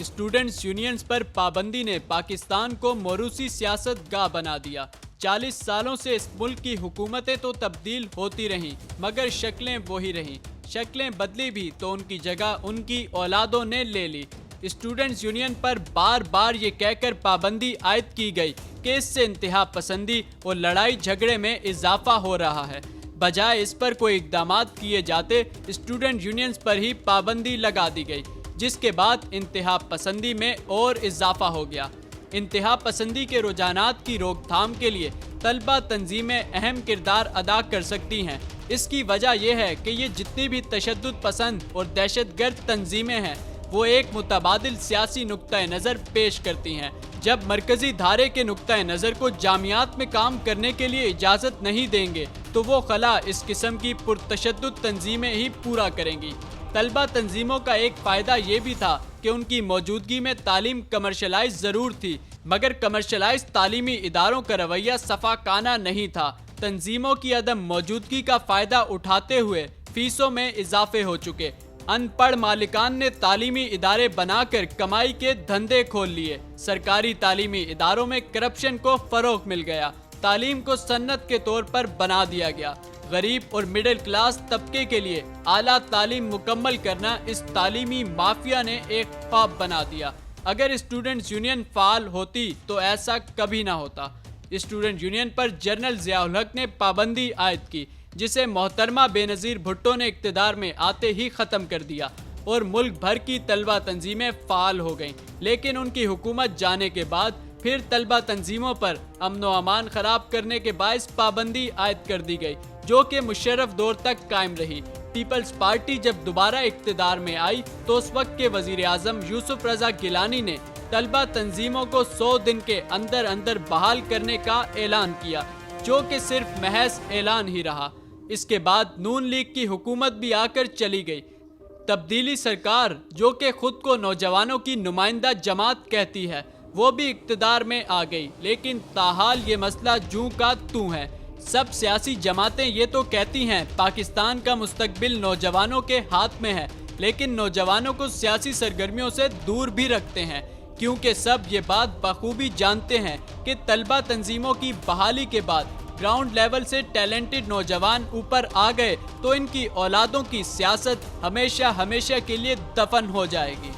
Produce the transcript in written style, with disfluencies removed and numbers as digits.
Students unions पर पाबंदी ने पाकिस्तान को मोरूसी सियासत गाह बना दिया। 40 सालों से इस मुल्क की हुकूमतें तो तब्दील होती रहीं, मगर शक्लें वही रहीं। शक्लें बदली भी तो उनकी जगह उनकी औलादों ने ले ली। स्टूडेंट्स यूनियन पर बार बार ये कहकर पाबंदी आयद की गई कि इससे इंतहा पसंदी और लड़ाई झगड़े में इजाफा हो रहा है। बजाय इस पर कोई इक़दामात किए जाते, स्टूडेंट यूनियंस पर ही पाबंदी लगा दी गई, जिसके बाद इंतहा पसंदी में और इजाफा हो गया। इंतहा पसंदी के रुझानात की रोकथाम के लिए तलबा तंजीमें अहम किरदार अदा कर सकती हैं। इसकी वजह यह है कि ये जितनी भी तशद्दुद पसंद और दहशतगर्द तंजीमें हैं, वो एक मुतबादिल सियासी नुक्ता नज़र पेश करती हैं। जब मरकजी धारे के नुक्ता नज़र को जामियात में काम करने के लिए इजाज़त नहीं देंगे, तो वो खला इस किस्म की पुरतशद्दुद तंजीमें ही पूरा करेंगी। तलबा तंजीमों का एक फ़ायदा ये भी था कि उनकी मौजूदगी में तालीम कमर्शलाइज ज़रूर थी, मगर कमर्शलाइज तालीमी इदारों का रवैया सफ़ाकाना नहीं था। तंजीमों की अदम मौजूदगी का फ़ायदा उठाते हुए फीसों में इजाफे हो चुके। अनपढ़ मालिकान ने तालीमी इदारे बनाकर कमाई के धंधे खोल लिए। सरकारी तालीमी इदारों में करप्शन को फ़रोग़ मिल गया। तालीम को सन्नत के तौर पर बना दिया गया। गरीब और मिडिल क्लास तबके के लिए आला तालीम मुकम्मल करना इस तालीमी माफिया ने एक ख्वाब बना दिया। अगर स्टूडेंट्स यूनियन फाल होती तो ऐसा कभी ना होता। स्टूडेंट यूनियन पर जनरल ज़ियाउल हक ने पाबंदी आयद की, जिसे मोहतरमा बेनज़ीर भुट्टो ने इक़्तिदार में आते ही ख़त्म कर दिया और मुल्क भर की तलबा तंजीमें फ़ाल हो गईं। लेकिन उनकी हुकूमत जाने के बाद फिर तलबा तंजीमों पर अमन व अमान ख़राब करने के बायस पाबंदी आयद कर दी गई, जो कि मुशर्रफ दौर तक कायम रही। पीपल्स पार्टी जब दोबारा इक़्तिदार में आई तो उस वक्त के वज़ीर आज़म यूसुफ रज़ा गिलानी ने तलबा तंजीमों को 100 दिन के अंदर अंदर बहाल करने का ऐलान किया, जो कि सिर्फ महज ऐलान ही रहा। इसके बाद नून लीग की हुकूमत भी आकर चली गई। तब्दीली सरकार, जो कि खुद को नौजवानों की नुमाइंदा जमात कहती है, वो भी इक़्तिदार में आ गई। लेकिन ताहाल ये मसला जूं का तूं है। सब सियासी जमातें ये तो कहती हैं पाकिस्तान का मुस्तकबिल नौजवानों के हाथ में है, लेकिन नौजवानों को सियासी सरगर्मियों से दूर भी रखते हैं, क्योंकि सब ये बात बखूबी जानते हैं कि तलबा तंजीमों की बहाली के बाद ग्राउंड लेवल से टैलेंटेड नौजवान ऊपर आ गए तो इनकी औलादों की सियासत हमेशा हमेशा के लिए दफन हो जाएगी।